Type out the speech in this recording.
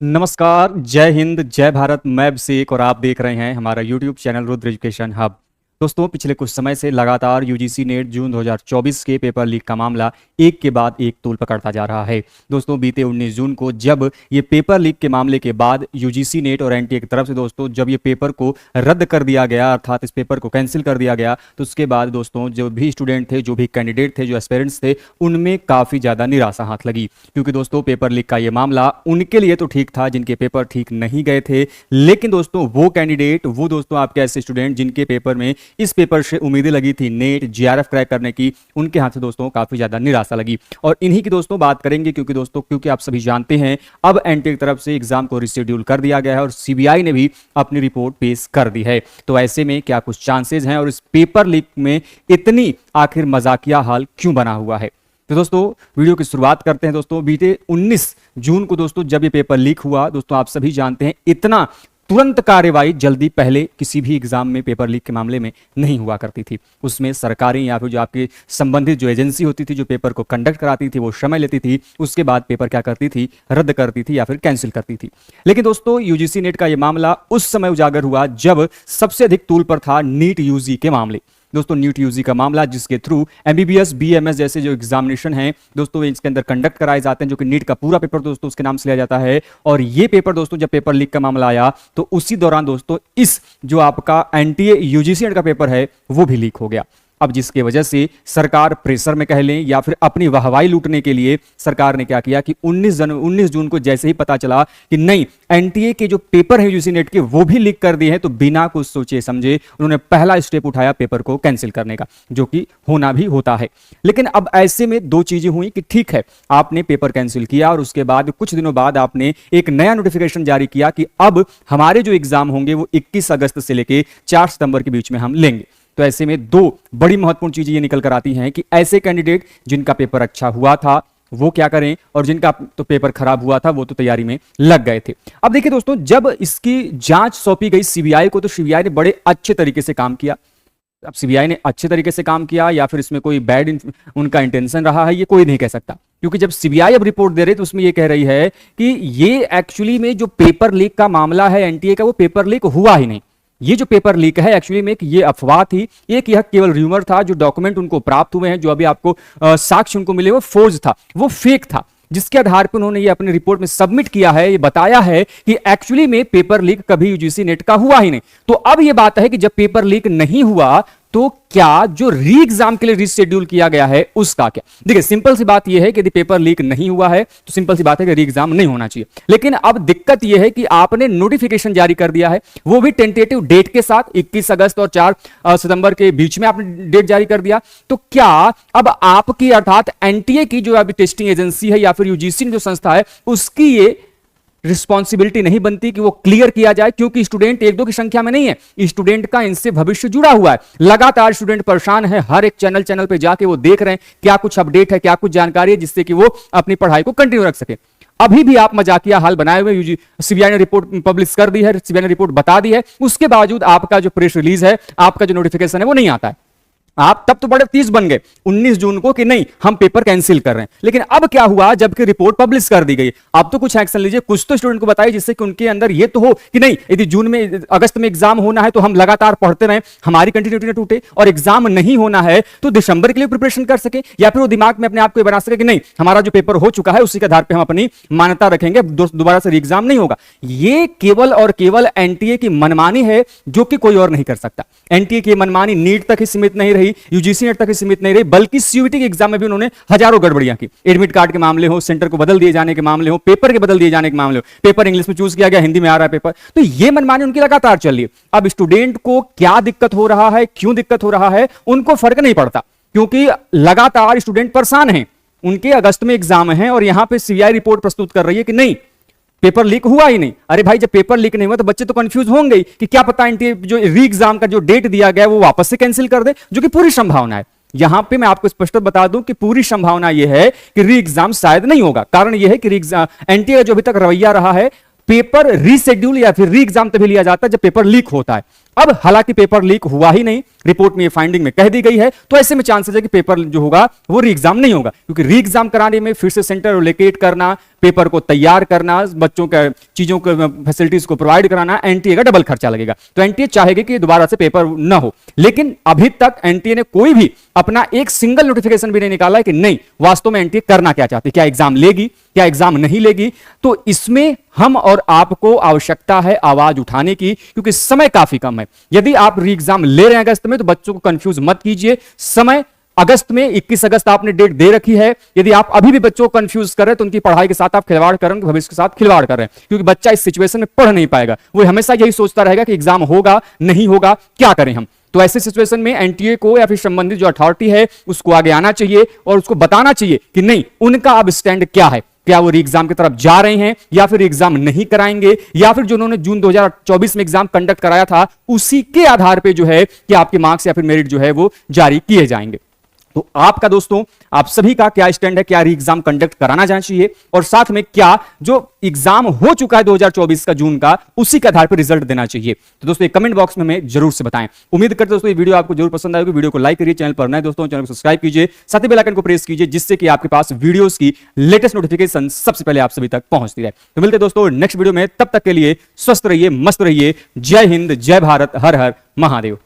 नमस्कार, जय हिंद, जय भारत। मैं अभिषेक और आप देख रहे हैं हमारा YouTube channel Rudra education hub. दोस्तों, पिछले कुछ समय से लगातार यूजीसी नेट जून 2024 के पेपर लीक का मामला एक के बाद एक तूल पकड़ता जा रहा है। दोस्तों, बीते 19 जून को जब ये पेपर लीक के मामले के बाद यूजीसी नेट और एनटीए की तरफ से दोस्तों जब ये पेपर को रद्द कर दिया गया, अर्थात इस पेपर को कैंसिल कर दिया गया, तो उसके बाद दोस्तों जो भी स्टूडेंट थे, जो भी कैंडिडेट थे, जो एस्पिरेंट्स थे, उनमें काफ़ी ज़्यादा निराशा हाथ लगी। क्योंकि दोस्तों पेपर लीक का ये मामला उनके लिए तो ठीक था जिनके पेपर ठीक नहीं गए थे, लेकिन दोस्तों वो कैंडिडेट, वो दोस्तों आपके ऐसे स्टूडेंट जिनके पेपर में इस पेपर से उम्मीदें लगी थी नेट जेआरएफ क्रैक करने की, उनके हाथ से दोस्तों काफी ज्यादा निराशा लगी। और इन्हीं की दोस्तों बात करेंगे क्योंकि आप सभी जानते हैं अब एनटीए की तरफ से एग्जाम को रिशेड्यूल कर दिया गया है और सीबीआई ने भी अपनी रिपोर्ट पेश कर दी है। तो ऐसे में क्या कुछ चांसेस हैं और इस पेपर लीक में इतनी आखिर मजाकिया हाल क्यों बना हुआ है? तो दोस्तों वीडियो की शुरुआत करते हैं। दोस्तों, बीते 19 जून को दोस्तों जब ये पेपर लीक हुआ, दोस्तों आप सभी जानते हैं इतना तुरंत कार्यवाही जल्दी पहले किसी भी एग्जाम में पेपर लीक के मामले में नहीं हुआ करती थी। उसमें सरकारी या फिर जो आपकी संबंधित जो एजेंसी होती थी, जो पेपर को कंडक्ट कराती थी, वो समय लेती थी, उसके बाद पेपर क्या करती थी, रद्द करती थी या फिर कैंसिल करती थी। लेकिन दोस्तों यूजीसी नेट का ये मामला उस समय उजागर हुआ जब सबसे अधिक तूल पर था नीट यूजी के मामले। दोस्तों नीट यूजी का मामला जिसके थ्रू एमबीबीएस बीएमएस जैसे जो एग्जामिनेशन हैं दोस्तों इसके अंदर कंडक्ट कराए जाते हैं, जो कि नीट का पूरा पेपर दोस्तों उसके नाम से लिया जाता है। और ये पेपर दोस्तों जब पेपर लीक का मामला आया तो उसी दौरान दोस्तों इस जो आपका एनटीए यूजीसी नेट का पेपर है वो भी लीक हो गया। अब जिसकी वजह से सरकार प्रेशर में कह लें या फिर अपनी वाहवाही लूटने के लिए सरकार ने क्या किया कि 19 जून को जैसे ही पता चला कि नहीं एनटीए के जो पेपर है यूजीसी नेट के वो भी लीक कर दिए हैं, तो बिना कुछ सोचे समझे उन्होंने पहला स्टेप उठाया पेपर को कैंसिल करने का, जो कि होना भी होता है। लेकिन अब ऐसे में दो चीजें हुई कि ठीक है आपने पेपर कैंसिल किया और उसके बाद कुछ दिनों बाद आपने एक नया नोटिफिकेशन जारी किया कि अब हमारे जो एग्जाम होंगे वो 21 अगस्त से लेकर 4 सितंबर के बीच में हम लेंगे। तो ऐसे में दो बड़ी महत्वपूर्ण चीजें ये निकल कर आती हैं कि ऐसे कैंडिडेट जिनका पेपर अच्छा हुआ था वो क्या करें और जिनका तो पेपर खराब हुआ था वो तो तैयारी में लग गए थे। अब देखिए दोस्तों, जब इसकी जांच सौंपी गई सीबीआई को तो सीबीआई ने बड़े अच्छे तरीके से काम किया। अब सीबीआई ने अच्छे तरीके से काम किया या फिर इसमें कोई बैड उनका इंटेंशन रहा है, ये कोई नहीं कह सकता। क्योंकि जब सीबीआई अब रिपोर्ट दे रही तो उसमें ये कह रही है कि ये एक्चुअली में जो पेपर लीक का मामला है एनटीए का, वो पेपर लीक हुआ ही नहीं। ये जो पेपर लीक है एक्चुअली में ये अफवाह थी, एक यह केवल र्यूमर था। जो डॉक्यूमेंट उनको प्राप्त हुए हैं, जो अभी आपको साक्ष्य उनको मिले, वो फोर्ज था, वो फेक था, जिसके आधार पर उन्होंने ये अपनी रिपोर्ट में सबमिट किया है, ये बताया है कि एक्चुअली में पेपर लीक कभी यूजीसी नेट का हुआ ही नहीं। तो अब ये बात है कि जब पेपर लीक नहीं हुआ तो क्या जो री एग्जाम के लिए रिशेड्यूल किया गया है उसका क्या? देखिए सिंपल सी बात यह है कि यदि पेपर लीक नहीं हुआ है तो सिंपल सी बात है कि री एग्जाम नहीं होना चाहिए। लेकिन अब दिक्कत यह है कि आपने नोटिफिकेशन जारी कर दिया है, वो भी टेंटेटिव डेट के साथ 21 अगस्त और 4 सितंबर के बीच में आपने डेट जारी कर दिया। तो क्या अब आपकी अर्थात एनटीए की जो अभी टेस्टिंग एजेंसी है या फिर यूजीसी जो संस्था है उसकी ये रिस्पॉन्सिबिलिटी नहीं बनती कि वो क्लियर किया जाए? क्योंकि स्टूडेंट एक दो की संख्या में नहीं है, स्टूडेंट का इनसे भविष्य जुड़ा हुआ है। लगातार स्टूडेंट परेशान है, हर एक चैनल पे जाके वो देख रहे हैं क्या कुछ अपडेट है, क्या कुछ जानकारी है, जिससे कि वो अपनी पढ़ाई को कंटिन्यू रख सके। अभी भी आप मजाकिया हाल बनाए हुए, सीबीआई ने रिपोर्ट पब्लिश कर दी है, सीबीआई ने रिपोर्ट बता दी है, उसके बावजूद आपका जो प्रेस रिलीज है, आपका जो नोटिफिकेशन है वो नहीं आता है। आप तब तो बड़े तेज बन गए 19 जून को कि नहीं हम पेपर कैंसिल कर रहे हैं। लेकिन अब क्या हुआ जबकि रिपोर्ट पब्लिश कर दी गई, अब तो कुछ एक्शन लीजिए, कुछ तो स्टूडेंट को बताइए जिससे कि उनके अंदर ये तो हो कि नहीं यदि जून में अगस्त में एग्जाम होना है तो हम लगातार पढ़ते रहें, हमारी कंटिन्यूटी न टूटे, और एग्जाम नहीं होना है तो दिसंबर के लिए प्रिपरेशन कर सके, या फिर वो दिमाग में अपने आप को बना सके कि नहीं हमारा जो पेपर हो चुका है उसी के आधार पर हम अपनी मान्यता रखेंगे, दोबारा से एग्जाम नहीं होगा। ये केवल और केवल एनटीए की मनमानी है जो कि कोई और नहीं कर सकता। एनटीए की मनमानी नीट तक ही सीमित नहीं रही, यूजीसी नेट तक ही सीमित नहीं रही, बल्कि सीयूईटी के एग्जाम में भी उन्होंने हजारों गड़बड़ियां की। एडमिट कार्ड के मामले हो, सेंटर को बदल दिए जाने के मामले हो, पेपर के बदल दिए जाने के मामले हो, पेपर इंग्लिश में चूज किया गया, हिंदी में आ रहा है पेपर। तो ये मनमानी उनकी लगातार चल रही है। अब स्टूडेंट को क्या दिक्कत हो रहा है, क्यों दिक्कत हो रहा है, उनको फर्क नहीं पड़ता, क्योंकि लगातार स्टूडेंट परेशान हैं। उनके अगस्त में एग्जाम है और यहां पर सीबीआई रिपोर्ट प्रस्तुत कर रही है कि नहीं पेपर लीक हुआ ही नहीं। अरे भाई जब पेपर लीक नहीं हुआ तो बच्चे तो कंफ्यूज होंगे कि क्या पता एनटीए जो री एग्जाम का जो डेट दिया गया वो वापस से कैंसिल कर दे, जो कि पूरी संभावना है। यहां पे मैं आपको स्पष्ट बता दूं कि पूरी संभावना यह है कि री एग्जाम शायद नहीं होगा। कारण यह है कि एनटीए का जो अभी तक रवैया रहा है, पेपर रीशेड्यूल या फिर री एग्जाम तभी लिया जाता है जब पेपर लीक होता है। अब हालांकि पेपर लीक हुआ ही नहीं, रिपोर्ट में ये फाइंडिंग में कह दी गई है, तो ऐसे में चांसेस है कि पेपर जो होगा वो री एग्जाम नहीं होगा, क्योंकि री एग्जाम कराने में फिर से सेंटर लोकेट करना, पेपर को तैयार करना, बच्चों के चीजों को फैसिलिटीज को प्रोवाइड कराना, एनटीए का डबल खर्चा लगेगा। तो एनटीए चाहेगी कि दोबारा से पेपर न हो, लेकिन अभी तक एनटीए ने कोई भी अपना एक सिंगल नोटिफिकेशन भी नहीं निकाला है कि नहीं वास्तव में एनटीए करना क्या चाहती है, क्या एग्जाम लेगी, क्या एग्जाम नहीं लेगी। तो इसमें हम और आपको आवश्यकता है आवाज उठाने की, क्योंकि समय काफी कम है। यदि आप री एग्जाम ले रहे हैं अगस्त में, तो बच्चों को कंफ्यूज मत कीजिए। समय अगस्त में 21 अगस्त आपने डेट दे रखी है। यदि आप अभी भी बच्चों को कंफ्यूज कर रहे हैं, तो उनकी पढ़ाई के साथ आप खिलवाड़ कर रहे हैं, भविष्य के साथ खिलवाड़ कर रहे हैं, क्योंकि बच्चा इस सिचुएशन में पढ़ नहीं पाएगा। वो हमेशा यही सोचता रहेगा कि एग्जाम होगा नहीं होगा, क्या करें हम। तो ऐसे सिचुएशन में एनटीए को या फिर संबंधित जो अथॉरिटी है उसको आगे आना चाहिए और उसको बताना चाहिए कि नहीं, उनका अब स्टैंड क्या है। क्या वो री एग्जाम की तरफ जा रहे हैं या फिर एग्जाम नहीं कराएंगे, या फिर जो उन्होंने जून 2024 में एग्जाम कंडक्ट कराया था उसी के आधार पे जो है कि आपके मार्क्स या फिर मेरिट जो है वो जारी किए जाएंगे। तो आपका दोस्तों, आप सभी का क्या स्टैंड है, क्या री एग्जाम कंडक्ट कराना चाहिए, और साथ में क्या जो एग्जाम हो चुका है 2024 का जून का, उसी के आधार पर रिजल्ट देना चाहिए। तो दोस्तों एक कमेंट बॉक्स में हमें जरूर से बताएं। उम्मीद करते दोस्तों ये वीडियो आपको जरूर पसंद आएगी। वीडियो को लाइक करिए, चैनल पर नए दोस्तों चैनल को सब्सक्राइब कीजिए, साथ ही बेल आइकन को प्रेस कीजिए, जिससे कि आपके पास वीडियोस की लेटेस्ट नोटिफिकेशन सबसे पहले आप सभी तक पहुंचती रहे। तो मिलते दोस्तों नेक्स्ट वीडियो में, तब तक के लिए स्वस्थ रहिए, मस्त रहिए। जय हिंद, जय भारत, हर हर महादेव।